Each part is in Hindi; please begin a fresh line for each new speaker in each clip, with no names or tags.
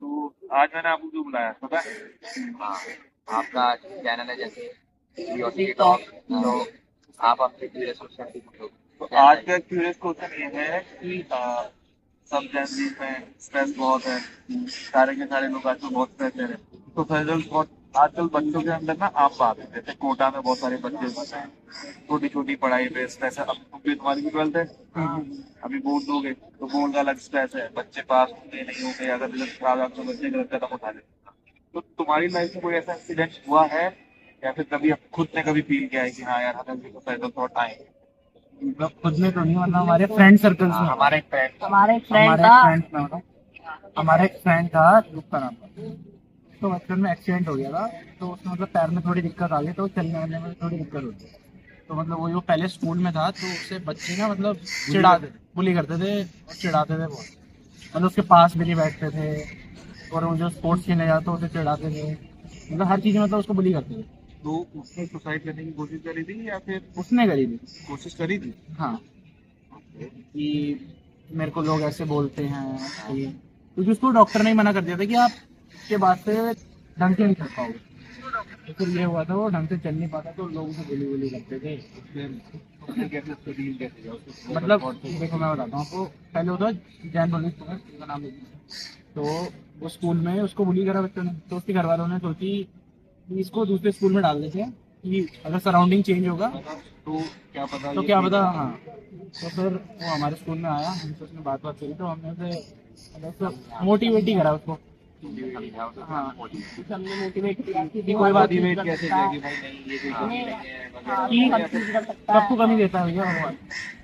तो आज मैंने आपको क्यों बुलाया पता है?
हाँ, आपका चैनल है जैसे क्यूरियोसिटी टॉक, तो आप अपने क्यूरियस क्वेश्चन पूछो।
तो
कैसा
आज
है?
का क्यूरियस क्वेश्चन ये है कि सब जनरली में स्ट्रेस बहुत है। सारे के सारे लोग आजकल बहुत स्ट्रेस ले रहे हैं। तो फैजल बहुत आजकल बच्चों के अंदर ना आम बात है, जैसे कोटा में बहुत सारे बच्चे होते हैं छोटी छोटी पढ़ाई पे स्ट्रेस है। अब क्योंकि तुम्हारी भी 12th है, अभी बोर्ड दोगे तो बोर्ड का अलग स्ट्रेस है, बच्चे पास होंगे नहीं होंगे, अगर रिजल्ट खराब है तो बच्चे गलत कदम उठा लेते हैं। तो तुम्हारी लाइफ में कोई ऐसा इंसिडेंट हुआ है या फिर कभी खुद ने कभी फील किया है कि हाँ यार हमें भी तो फैजल थॉट आए?
मतलब खुद में तो नहीं, मतलब हमारे फ्रेंड सर्कल्स में
हमारा एक फ्रेंड
हमारे एक फ्रेंड था। हमारा एक फ्रेंड था, रूप का नाम था। तो बचपन में एक्सीडेंट हो गया था। तो उसमें मतलब पैर में थोड़ी दिक्कत आ गई, तो चलने वलने में थोड़ी दिक्कत होती है। तो मतलब वो पहले स्कूल में था, तो उससे बच्चे ना मतलब चिढ़ाते बुली करते थे और चिढ़ाते थे बहुत। मतलब उसके पास भी नहीं बैठते थे, और वो जो स्पोर्ट्स खेलने जाते उसे चिढ़ाते थे। मतलब हर चीज़ में मतलब उसको बुली करते थे।
तो उसने सुसाइड करने की कोशिश करी थी या फिर
उसने करी थी।
कोशिश करी थी?
हाँ, कि मेरे को लोग ऐसे बोलते हैं कि, क्योंकि उसको डॉक्टर ने ही मना कर दिया था कि आप इसके बाद से ढंग से नहीं चल पाओगे। तो फिर ये हुआ था, वो ढंग से चल नहीं पाता, तो लोग उसे गोली गोली करते थे।
फिर उसने कैसे उसको डील कैसे किया उसको
मतलब
बहुत
देखो मैं बताता हूँ आपको, पहले होता जैन पब्लिक स्कूल है, उसका नाम लेते हैं। तो वो स्कूल में उसको बुली करा बच्चों ने, तो उसके घर वालों ने सोची कि इसको दूसरे स्कूल में डाल देते हैं, कि अगर सराउंडिंग चेंज होगा
तो क्या पता
तो
ये
क्या
ठीक
पता।
है।
हाँ, तो फिर वो हमारे स्कूल में आया, हमसे उसने बात बात करी, तो हमने उसे मोटिवेट ही करा उसको। हाँ, हमने मोटिवेट किया कि कोई बात नहीं,
मोटिवेट कैसे किया कि भाई नहीं ये कोई कमी नहीं है
कि
वगैरह
सबको कमी देता है भैया भगवान।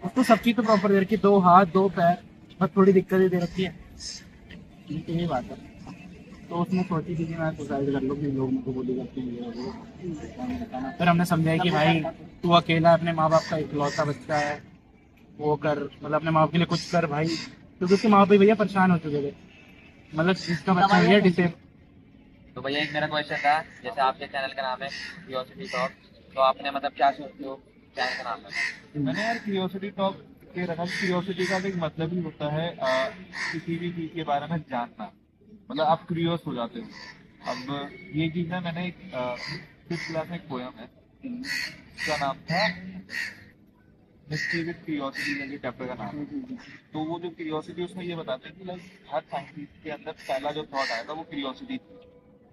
उसको सब चीज़ तो प्रॉपर दे रखी है, 2 हाथ 2 पैर, बस थोड़ी दिक्कतें दे रखी है। यही बात है। तो उसने सोची थी कि मैं सुसाइड कर लूँ, कि लोग मुझको बोली करते हैं ये वो। फिर हमने समझाया कि भाई तू अकेला अपने माँ बाप का इकलौता बच्चा है, वो कर, मतलब अपने माँ बाप के लिए कुछ कर भाई, क्योंकि उसके माँ बाप भी भैया परेशान हो चुके थे। मतलब जिसका बच्चा भैया डिसेबल।
तो भैया एक मेरा क्वेश्चन था, जैसे आपके चैनल का नाम है क्यूरियोसिटी टॉक, तो आपने मतलब क्या सोचते हो चैनल का नाम है?
मैंने यार क्यूरियोसिटी टॉक के रखा। क्यूरियोसिटी का तो एक मतलब ही होता है किसी भी चीज के बारे में जानना, मतलब आप क्यूरियस हो जाते हो। अब ये चीज ना मैंने एक 5th क्लास में एक पोयम है, उसका नाम था मिस्ट्री विद क्यूरियोसिटी करके चैप्टर का नाम है। तो वो जो क्यूरियोसिटी उसमें ये बताते हैं कि लाइक हर साइंटिस्ट के अंदर पहला जो थॉट आया था वो क्यूरियोसिटी थी।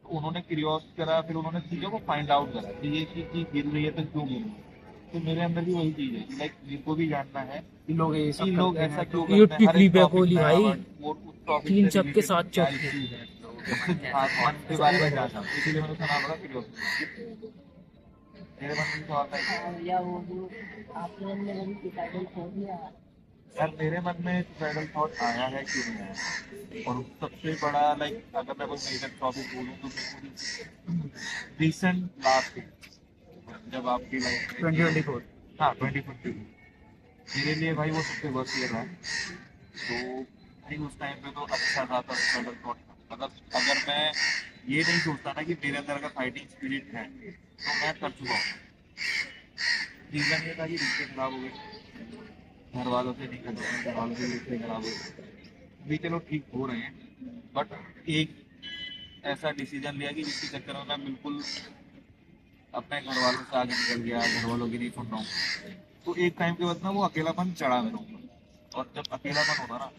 तो उन्होंने क्यूरियस करा, फिर उन्होंने चीजों को फाइंड आउट करा कि ये चीज गिर रही है तो क्यों गिर रही है। तो मेरे अंदर भी वही चीज है कि लाइक मेरे को भी जानना है
कि लोग ये
कि
सब
लोग
करते
ऐसा
हैं,
क्यों
तो
करते हैं,
यूट्यूब
हर एक
क्लिप है
टॉपिक
कोहली
नया
भाई,
बट वो उस टॉपिक
क्लीन
से
चप के
रिलेटेड
साथ
क्या
चौक
इश्यूज है उससे मन के बारे में जानना, इसीलिए मैंने उसका नाम रखा क्यूरियोसिटी। मेरे मन में तो आता है
भैया वो जो आपके मन में कभी सुसाइडल थॉट नहीं आया?
यार, मेरे मन में सुसाइडल थॉट आया है क्यों नहीं आया। और सबसे बड़ा लाइक अगर मैं कोई मेजर टॉपिक बोलूँ तो रिसेंट लास्ट जब आपकी लाइफ में ये
2024।
हाँ 2020 मेरे लिए भाई वो सबसे वर्स्ट ईयर रहा। तो भाई उस टाइम पे तो अच्छा था तो स्ट्रगल थॉट, मतलब अगर मैं ये नहीं सोचता ना कि मेरे अंदर अगर फाइटिंग स्पिरिट है तो मैं कर चुका हूँ। रीजन ये था कि रिश्ते खराब हो गए, घर वालों से नहीं कर रहे, घर वालों से रिश्ते खराब हो गए। अभी चलो ठीक हो रहे हैं, बट एक ऐसा डिसीजन लिया कि जिसके चक्कर में मैं बिल्कुल अपने घर वालों से आगे निकल गया, घर वालों की नहीं सुन रहा हूँ। तो एक टाइम के बाद ना वो अकेलापन चढ़ा मेरे ऊपर, और जब अकेलापन होता ना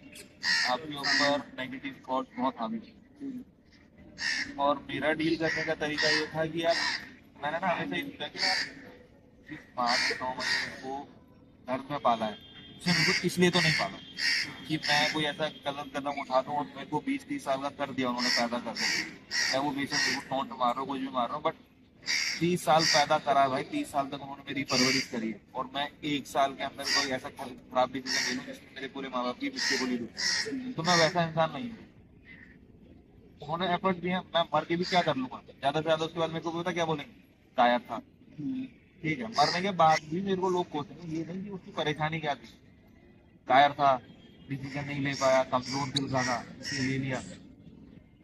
आपके ऊपर नेगेटिव थॉट बहुत हावी होते हैं। और मेरा डील करने का तरीका ये था कि यार मैंने ना हमेशा ये सोचा कि यार जिस माँ ने 9 महीने को घर में पाला है उसे मेरे को इसलिए तो नहीं पाला कि मैं कोई ऐसा गलत कदम उठा दूँ और मेरे को 20-30 साल का कर दिया उन्होंने पैदा कर दिया। मैं वो बेशक मेरे को टोंट मार रहा हूँ कुछ भी मार रहा हूँ, बट 30 साल पैदा करा है भाई, 30 साल तक उन्होंने मेरी परवरिश करी है, और मैं 1 साल के अंदर कोई ऐसा खराब डिसीजन ले लूँ जिसमें मेरे पूरे माँ बाप की मिट्टी को ले लूँ, तो मैं वैसा इंसान नहीं हूँ। उन्होंने एफर्ट दिया, मैं मर के भी क्या कर लूंगा, ज्यादा से ज्यादा उसके बाद मेरे को पता क्या बोलेंगे, कायर था। ठीक है, मरने के बाद भी मेरे को लोग कोसेंगे, ये नहीं कि उसकी परेशानी क्या थी, कायर था, डिसीजन नहीं ले पाया, कमजोर दिल का था इसलिए ले लिया।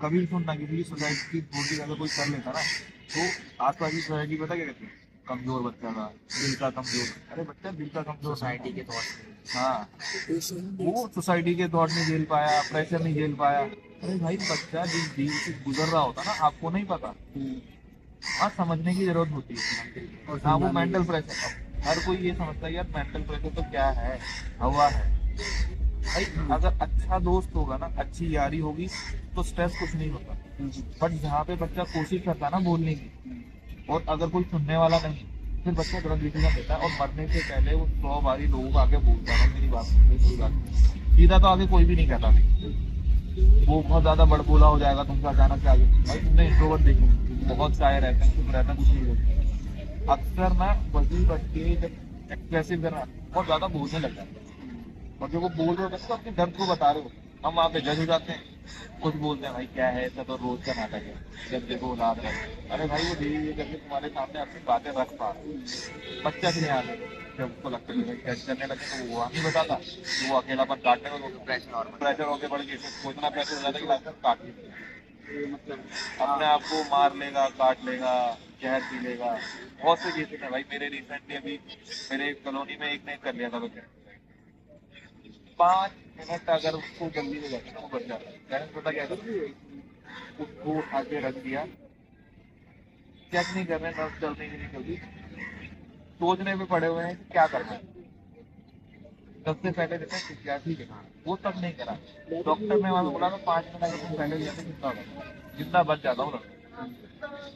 कभी भी सुनना किसी की सोसाइटी की छोटी अगर कोई कर लेता ना तो आसपास की सोसाइटी पता क्या कहती है, कमजोर बच्चा था, दिल का कमजोर, अरे बच्चा दिल का कमजोर,
सोसाइटी के थॉट
हाँ वो सोसाइटी के थॉट नहीं झेल पाया, प्रेशर नहीं झेल पाया। अरे भाई बच्चा जिस दिन से गुजर रहा होता ना, आपको नहीं पता, हाँ समझने की जरूरत होती है।
और
हाँ वो
समझाने
मेंटल प्रेशर, हर कोई ये समझता है यार मेंटल प्रेशर तो क्या है, हवा है भाई। अगर अच्छा दोस्त होगा ना, अच्छी यारी होगी तो स्ट्रेस कुछ नहीं होता। बट जहाँ पे बच्चा कोशिश करता है ना बोलने की, और अगर कोई सुनने वाला नहीं, फिर बच्चा गलत डिसीजन लेता है, और मरने से पहले वो 100 बारी लोगों को आके बोलता है मेरी बात सुन, कोई बात नहीं। सीधा तो आगे कोई भी नहीं कहता, वो बहुत ज्यादा बड़बोला हो जाएगा तुमसे अचानक से आगे। भाई तुमने इंट्रोवर्ट देखे, बहुत शाय रहते हैं, चुप रहता है, कुछ नहीं बोलते। अक्सर ना वही बच्चे जब एक्सप्रेसिव करना बहुत ज्यादा बोलने लग जाते हैं, और जो वो बोल रहे होते हैं तो अपने दर्द को बता रहे हो, हम वहाँ पे जज हो जाते हैं, कुछ बोलते हैं भाई क्या है, ऐसा तो रोज का नाटक है, जब देखो औलाद है। अरे भाई वो धीरे धीरे करके तुम्हारे सामने अपनी बातें रख पा रहे, बच्चा से यहाँ जब उसको लगता है कि जज करने लगे तो वो नहीं बताता, तो वो अकेलापन काटने में प्रेशर होकर बढ़ गई, तो इतना प्रेशर हो जाता है कि लास्ट में काट लेगा,
मतलब
अपने आप को मार लेगा, काट लेगा, जहर पी लेगा। बहुत से केसेस है भाई, मेरे रिसेंटली अभी मेरे कॉलोनी में एक ने कर लिया था बच्चा। 5 मिनट अगर उसको जल्दी हो जाती ना वो बच जाता है। पेरेंट्स पता क्या करते हैं, उसको उठा के रख दिया, चेक नहीं कर रहे, नर्स चल रही नहीं चलती, सोचने में पड़े हुए हैं कि क्या करना है। सबसे पहले देते हैं क्या, ठीक है वो तक नहीं करा, डॉक्टर ने वहां बोला था 5 मिनट अगर तुम पहले लिया तो जिंदा होगा, जिंदा बच जाता हूँ।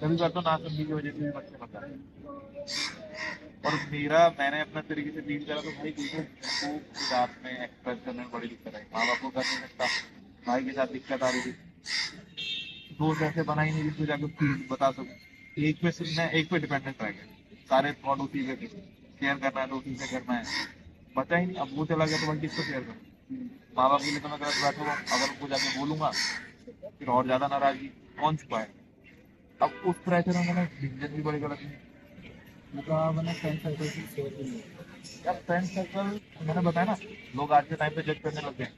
कभी बार तो नासमझी की वजह से भी बच्चे बच जाते हैं। और मैंने अपना तरीके से डील करा तो भाई देखो, उसको रात में एक्सप्रेस करने में बड़ी दिक्कत आई, माँ बाप को कर नहीं सकता, भाई के साथ दिक्कत आ रही थी, दोस्त ऐसे बनाई नहीं जिसको जाकर फील बता सकूं। एक पे सिर्फ मैं एक पे डिपेंडेंट रह गया, सारे थॉट उसी पे शेयर करना है तो उसी से करना है, बचा ही नहीं। अब वो चला गया तो मैं किसको शेयर करूँ, माँ बाप के लिए तो मैं गलत बैठूंगा, अगर उनको जाके बोलूंगा फिर और ज्यादा नाराजगी, कौन छुपाए। अब उस प्रेशर में मैंने डिसीजन भी बड़ी गलत नहीं।
मतलब मैंने फ्रेंड सर्कल की शेयर भी नहीं।
यार फ्रेंड सर्कल मैंने बताया ना, लोग आज के टाइम पे जज करने लग गए,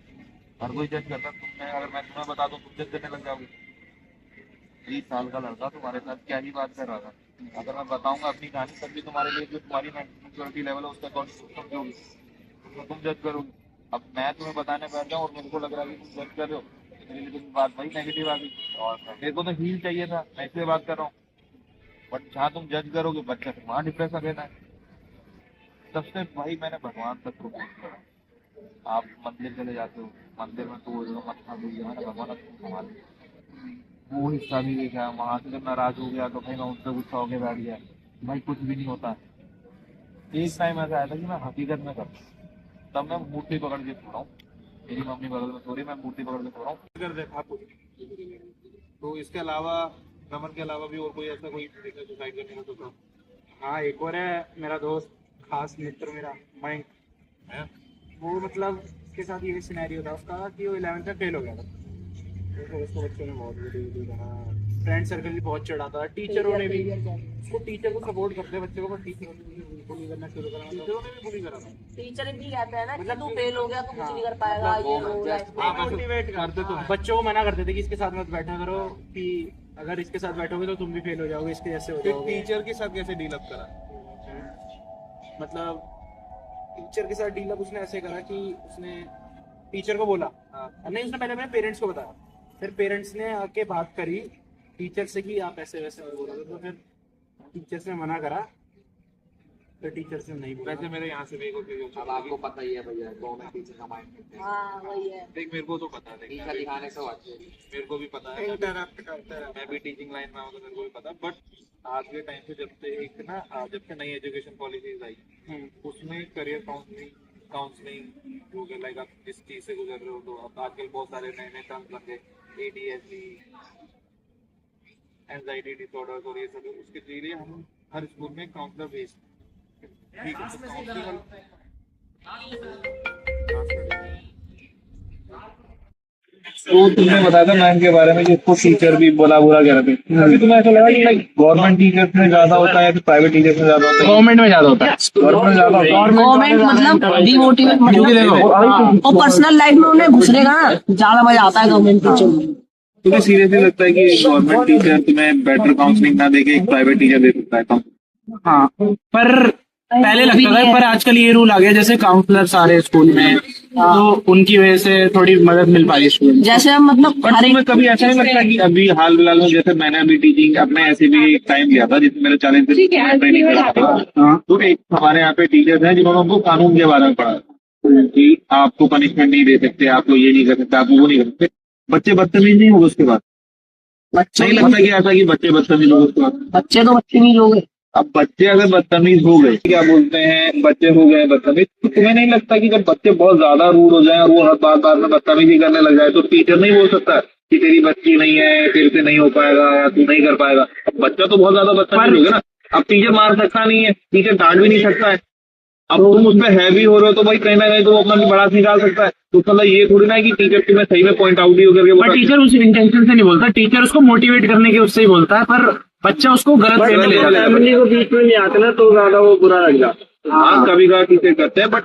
हर कोई जज करता है। तुमने अगर मैं तुम्हें बता दूं तुम जज करने लग जाओगे। 20 साल का लड़का तुम्हारे साथ क्या ही बात कर रहा था, अगर मैं बताऊंगा अपनी कहानी तब भी तुम्हारे लिए जो तुम्हारी मैच्योरिटी लेवल है उसका अकॉर्डिंग तुम समझोगे, तो तुम जज करोगे। अब मैं तुम्हें बताने बैठ जाऊँ और मेरे को लग रहा है कि तुम जज कर रहे हो, तो मेरे लिए तुम बात वही नेगेटिव आ गई, और मेरे को तो हील चाहिए था, मैं इसलिए बात कर रहा हूँ। बट जहाँ तुम जज करोगे बच्चा फिर वहाँ डिप्रेस आ गया। सबसे भाई मैंने भगवान तक प्रपोज करा, आप मंदिर चले जाते हो, मंदिर में तो वो जो मत्था धोइए, मैंने भगवान आपको संभाल लिया। वो हिस्सा भी देखा, वहां से जब नाराज हो गया तो भाई मैं उनसे गुस्सा होकर बैठ गया, भाई कुछ भी नहीं होता। एक टाइम ऐसा आया था कि मैं हकीकत में करता, तब मैं मूर्ति पकड़ के सो रहा हूँ, मेरी मम्मी बगल में सो रही, मैं मूर्ति पकड़ के सो रहा हूँ।
कर दे आपको। तो इसके अलावा रमन के अलावा भी और कोई ऐसा कोई सुसाइड करने का सोचा?
हाँ एक और है मेरा दोस्त, खास मित्र मेरा मयंक
है?
वो मतलब उसके साथ ये सिनेरियो था उसका कि वो 11th में फेल हो गया था, तो उसको बच्चों ने बहुत वीडियो कहा, फ्रेंड सर्कल भी बहुत चढ़ाता था, टीचरों ने भी उसको, टीचर को सपोर्ट करते हैं बच्चे को, पर टीचरों ने भी bully करना शुरू करा,
टीचरों ने भी बुरी करा था।
टीचर भी कहते हैं ना कि
मतलब
तू फेल हो गया तो कुछ नहीं कर पाएगा, ये हो रहा है।
हाँ, बस
मोटिवेट करते तो बच्चों को मना करते थे कि इसके साथ मत बैठा करो, कि अगर इसके साथ बैठोगे तो तुम भी फेल हो जाओगे, इसके जैसे हो
फिर
जाओगे।
टीचर के साथ कैसे डील अप करा?
मतलब टीचर के साथ डील अप उसने ऐसे करा कि उसने टीचर को बोला, नहीं उसने पहले अपने पेरेंट्स को बताया, फिर पेरेंट्स ने आके बात करी टीचर से कि आप ऐसे वैसे मत बोलोगे, तो फिर टीचर्स ने मना करा, फिर टीचर्स ने नहीं बोला।
वैसे मेरे यहाँ से भी एक और चीज
अब आपको पता ही है भैया, गवर्नमेंट टीचर का माइंड
हाँ वही है।
देख, मेरे को तो पता है,
टीचर दिखाने से बात
मेरे को भी पता है, इंटरप्ट करता है, मैं भी टीचिंग लाइन में हूँ तो मेरे को भी पता। बट आज के टाइम से जब से एक ना जब से नई एजुकेशन पॉलिसीज आई, उसमें करियर काउंसलिंग हो गया, लाइक आप जिस चीज से गुजर रहे हो, तो अब आजकल बहुत सारे नए नए टर्म्स बन गए, ADHD, एंजाइटी डिसऑर्डर और ये सब, उसके लिए हम हर स्कूल में काउंसलर भेजते हैं। ठीक है, तो काउंसलिंग
तो तुमने बताया था मैम के बारे में कि उसको टीचर भी बोला बुरा कह रहे थे, अभी तुम्हें ऐसा लगा कि गवर्नमेंट टीचर्स में ज्यादा होता है या प्राइवेट टीचर्स में ज्यादा होता है?
गवर्नमेंट में ज्यादा होता है,
गवर्नमेंट ज्यादा होता है।
गवर्नमेंट मतलब डिमोटिवेट, मतलब और पर्सनल लाइफ में उन्हें घुसरेगा ना, ज्यादा मजा आता है गवर्नमेंट टीचर में।
तुम्हें सीरियसली लगता है कि गवर्नमेंट टीचर तुम्हें बेटर काउंसलिंग ना देके एक प्राइवेट टीचर दे सकता है?
हाँ, पर पहले लगता था, पर आजकल ये रूल आ गया जैसे काउंसलर सारे स्कूल में, तो उनकी वजह से थोड़ी मदद मिल पा रही है स्कूल।
जैसे हम मतलब
पर तुम्हें कभी ऐसा नहीं लगता कि अभी हाल फिलहाल में जैसे मैंने अभी टीचिंग अपने ऐसे भी एक टाइम लिया था जिसमें मेरे 40 दिन ट्रेनिंग करा था।
हाँ,
तो एक हमारे यहाँ पे टीचर्स हैं जिन्होंने हमको कानून के बारे में पढ़ा कि आपको पनिशमेंट नहीं दे सकते, आपको ये नहीं कर सकते, आपको वो नहीं कर सकते। बच्चे बदतमीज नहीं होंगे उसके बाद? नहीं लगता कि ऐसा कि बच्चे बदतमीज होंगे उसके बाद?
बच्चे तो बच्चे नहीं लोग।
अब बच्चे अगर बदतमीज हो गए, क्या बोलते हैं, बच्चे हो गए बदतमीज, तो तुम्हें नहीं लगता कि जब बच्चे बहुत ज्यादा रूड हो जाए और वो हर बार में बदतमीजी करने लग जाए तो टीचर नहीं बोल सकता कि तेरी बच्ची नहीं है, तेरे से नहीं हो पाएगा या तू नहीं कर पाएगा? अब बच्चा तो बहुत ज्यादा बदतमीज हो गया ना। अब टीचर मार सकता नहीं है, टीचर डांट भी नहीं सकता है। अब तुम उस पर हैवी हो रहे हो तो भाई कहीं ना कहीं तो वो अपना भी भड़ास निकाल सकता है। तो मतलब ये थोड़ी ना है कि टीचर तुम्हें सही में पॉइंट आउट ही हो करके
पर
बोला।
टीचर उस इंटेंशन से नहीं बोलता, टीचर उसको मोटिवेट करने के उससे ही बोलता है, पर बच्चा उसको गलत वे में ले जाता है।
फैमिली को बीच में ले आते ना तो ज्यादा वो बुरा लग जाता। हाँ, कभी कभार टीचर करते हैं, बट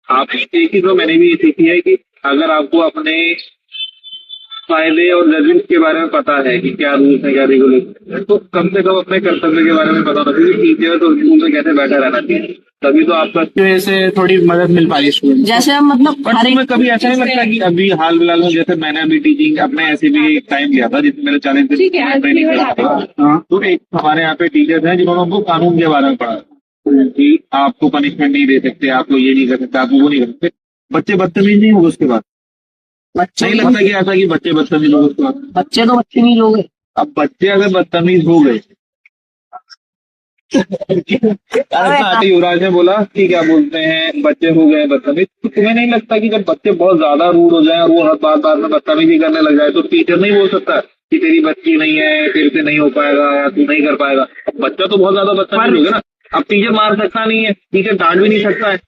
आप एक चीज तो मैंने भी ये सीखी है कि अगर आपको अपने फायदे और जजमेंट के बारे में पता है कि क्या रूल्स है क्या रेगुलेशन है, तो कम से कम अपने कर्तव्य के बारे में पता होना चाहिए। टीचर तो स्कूल में कैसे बैठा रहना चाहिए, तभी तो आपका
की वजह से थोड़ी मदद मिल पा रही है स्कूल में।
जैसे हम मतलब
पर तुम्हें कभी ऐसा नहीं लगता कि अभी हाल फिलहाल में जैसे मैंने अभी टीचिंग अपने ऐसे भी एक टाइम लिया था जिसमें मेरे 40 दिन ट्रेनिंग करा था।
हाँ,
तो एक हमारे यहाँ पे टीचर्स हैं जिन्होंने हमको कानून के बारे में पढ़ा कि आपको पनिशमेंट नहीं दे सकते, आपको ये नहीं कर सकते, आपको वो नहीं कर सकते। बच्चे बदतमीज नहीं होंगे उसके बाद? नहीं लगता कि ऐसा कि बच्चे बदतमीज होंगे उसके बाद?
बच्चे तो बच्चे नहीं लोग।
अब बच्चे अगर बदतमीज हो गए अरे युवराज ने बोला कि क्या बोलते हैं, बच्चे हो गए बदतमीज, तो तुम्हें नहीं लगता कि जब बच्चे बहुत ज्यादा रूड हो जाए और वो हर बार में बदतमीजी करने लग जाए तो टीचर नहीं बोल सकता कि तेरी बच्ची नहीं है, तेरे से नहीं हो पाएगा या तू नहीं कर पाएगा? अब बच्चा तो बहुत ज्यादा बदतमीज हो गया ना। अब टीचर मार सकता नहीं है, टीचर डांट भी नहीं सकता है।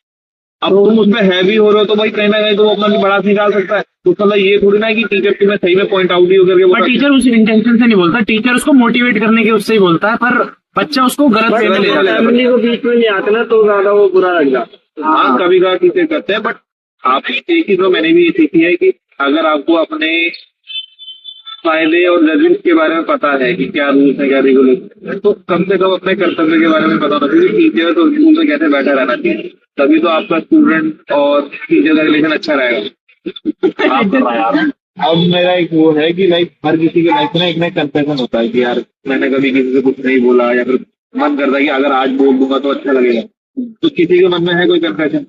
अब तुम उस पर हैवी हो रहे हो तो भाई कहीं ना कहीं तो वो अपना भी भड़ास निकाल सकता है। तो मतलब ये थोड़ी ना है कि टीचर तुम्हें सही में पॉइंट आउट ही हो करके
पर
बोला।
टीचर उस इंटेंशन से नहीं बोलता, टीचर उसको मोटिवेट करने के उससे ही बोलता है, पर बच्चा उसको गलत वे में ले जाता है।
फैमिली को बीच में ले आते ना तो ज्यादा वो बुरा लग जाता। हाँ, कभी कभार टीचर करते हैं, बट आप एक चीज तो मैंने भी ये सीखी है कि अगर आपको अपने फायदे और जजमेंट के बारे में पता है कि क्या रूल्स है क्या रेगुलेशन है, तो कम से कम अपने कर्तव्य के बारे में पता होना चाहिए। टीचर तो स्कूल में कैसे बैठा रहना चाहिए, तभी तो आपका स्टूडेंट और टीचर का रिलेशन अच्छा रहेगा। अब मेरा एक वो है कि लाइक हर किसी के लाइफ में एक ना कन्फेशन होता है कि यार मैंने कभी किसी से कुछ नहीं बोला, या फिर मन करता है कि अगर आज बोल दूंगा तो अच्छा लगेगा। तो किसी के मन में है कोई कन्फेशन?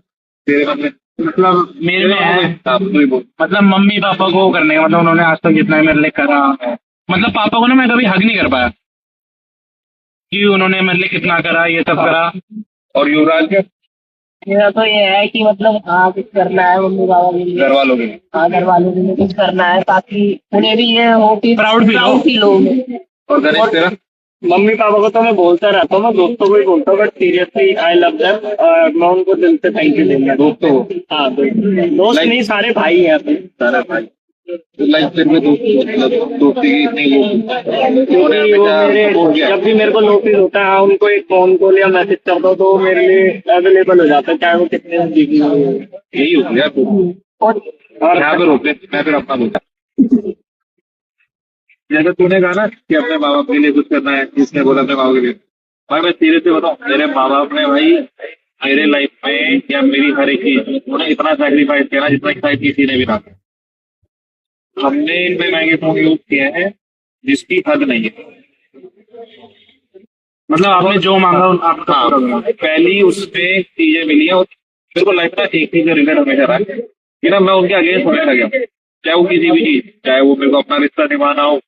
तेरे मन में?
मतलब मेरे में है,
आप कोई बोल।
मतलब मम्मी पापा को करने का, मतलब उन्होंने आज तक जितना मेरे लिए करा, मतलब पापा को ना मैं कभी हग नहीं कर पाया कि उन्होंने मेरे लिए कितना करा, ये सब करा।
और युवराज का
मेरा तो ये है कि मतलब हाँ कुछ करना है मम्मी पापा के लिए,
घर वालों के?
हाँ घर वालों के लिए कुछ करना है ताकि उन्हें भी ये हो कि
Proud feel हो।
और गणेश तेरा?
मम्मी पापा को तो मैं बोलता रहता हूँ, मैं दोस्तों को ही बोलता हूँ, but seriously I love them और मैं उनको दिल से थैंक यू देंगे।
दोस्तों को?
हाँ दोस्त नहीं, सारे भाई हैं अपने।
सारा भाई लाइफ फिर में मतलब दोस्ती की इतनी
क्योंकि वो मेरे जब भी मेरे को नोटिस होता है, हाँ, उनको एक फोन कॉल या मैसेज करता हूँ तो वो मेरे लिए अवेलेबल हो जाता है, चाहे वो कितने बिजी हो।
यही हो गया। और यहाँ पे रोकते मैं फिर अपना बोलता, जैसे तूने कहा ना कि अपने माँ बाप के लिए कुछ करना है, जिसने बोला अपने माँ बाप के लिए, भाई मैं सीरियस से बताऊँ, मेरे माँ बाप ने भाई मेरे लाइफ में या मेरी हर एक चीज उन्होंने इतना सैक्रिफाइस किया ना जितना शायद किसी ने भी ना किया। हमने इतने महंगे फोन यूज किए हैं जिसकी हद नहीं है।
मतलब आपने जो मांगा आपका
हाँ, पहली उसमें चीजें मिली हैं और मेरे को लाइफ का एक चीज का रिग्रेट हमेशा रहा है कि ना मैं उनके अगेंस्ट हमेशा गया, चाहे वो किसी भी चीज, चाहे वो मेरे को अपना रिश्ता निभाना हो,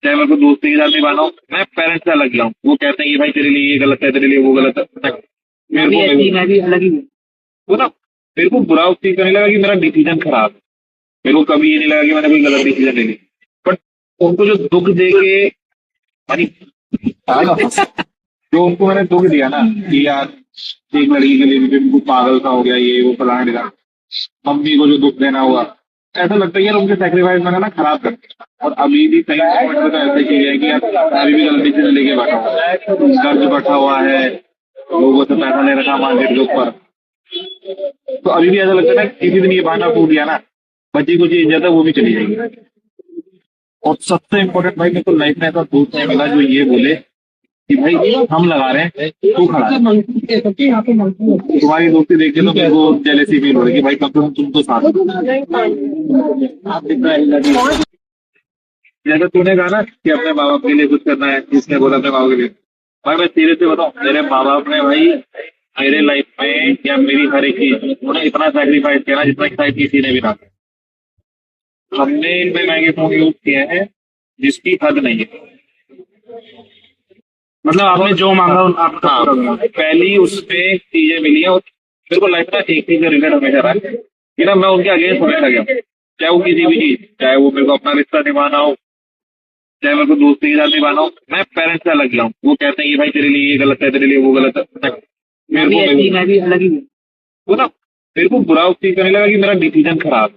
चाहे मेरे को दोस्ती के साथ निभाना हो, मैं पेरेंट्स से अलग गया हूँ। वो कहते हैं कि भाई तेरे लिए ये गलत है, तेरे लिए वो गलत है।
मैं भी अलग ही
वो ना मेरे को बुरा उस चीज करने लगा कि मेरा डिसीजन खराब है। मेरे को कभी ये नहीं लगा कि मैंने कोई गलत डिसीजन ले ली, बट उनको जो दुख दे के जो उनको मैंने दुख दिया ना कि यार एक लड़की के लिए भी उनको पागल सा हो गया, ये वो फलाने का, मम्मी को जो दुख देना हुआ, ऐसा लगता है यार उनके सेक्रीफाइस मैंने ना खराब कर दिया। और अभी भी सही पॉइंट पे तो ऐसी चीज है कि यार अभी भी गलत डिसीजन लेके बैठा हुआ है, कर्ज बैठा हुआ है, लोगों से पैसा ले रखा मार्केट के ऊपर। तो अभी भी ऐसा लगता है ना किसी दिन ये बहाना फूट गया ना, बच्ची को चीज जाता है वो भी चली जाएगी। और सबसे इम्पोर्टेंट भाई मेरे को लाइफ में ऐसा दोस्त नहीं मिला जो ये बोले कि भाई हम लगा रहे हैं तू खड़ा है। तुम्हारी दोस्ती देख के तो मेरे को जेलेसी फील हो रही है कि भाई कम से कम तुम तो साथ हो। जैसे तूने कहा ना कि अपने माँ बाप के लिए कुछ करना है, जिसने बोला अपने माँ बाप के लिए, भाई मैं सीरियस से बताऊं, मेरे माँ बाप ने भाई मेरे लाइफ में या मेरी हर एक चीज उन्होंने इतना सैक्रिफाइस किया ना जितना शायद किसी ने भी ना किया। हमने इतने महंगे फोन यूज किए हैं जिसकी हद नहीं है। मतलब आपने जो मांगा आपका पहली उसमें चीजें मिली हैं। और मेरे को लाइफ का एक चीज का रिग्रेट हमेशा रहा है कि ना मैं उनके अगेंस्ट होने लग गया, चाहे वो किसी भी चीज, चाहे वो मेरे को अपना रिश्ता निभाना हो, चाहे मेरे को दोस्ती के साथ निभाना हो, मैं पेरेंट्स से अलग गया हूँ। वो कहते हैं ये भाई तेरे लिए ये गलत है, तेरे लिए वो गलत है। मेरे को वो ना मेरे को बुरा उस चीज का नहीं लगा कि मेरा डिसीजन खराब है।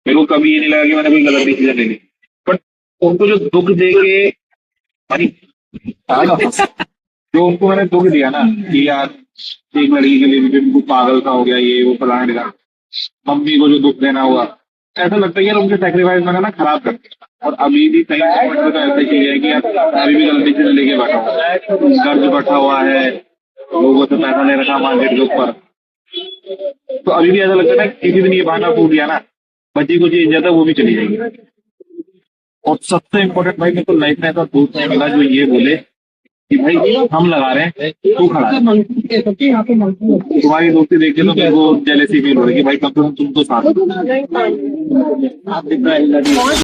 मेरे को कभी ये नहीं लगा कि मैंने कोई गलत डिसीजन ले लिया। बट उनको जो दुख दे के जो उनको मैंने दुख दिया ना कि यार एक लड़की के लिए भी उनको पागल सा हो गया, ये वो फलाने का, मम्मी को जो दुख देना हुआ, ऐसा लगता है यार उनके सेक्रीफाइस मैंने ना खराब कर दिया। और अभी भी कई पॉइंट पे तो ऐसा चीज है कि यार अभी भी गलत डिसीजन लेके बैठा हुआ है, कर्ज बैठा हुआ है, लोगों से पैसा ले रखा मार्केट के ऊपर। तो अभी भी ऐसा लगता है ना किसी दिन ये बहाना फूट गया ना, बच्ची को चीज ज्यादा वो भी चली जाएगी। और सबसे इम्पोर्टेंट भाई मेरे को लाइफ में ऐसा दोस्त नहीं मिला जो ये बोले कि भाई हम लगा रहे हैं तू खड़ा है। तुम्हारी दोस्ती देख के तो मेरे को जेलेसी फील हो रही है कि भाई कम से कम तुम तो साथ हो।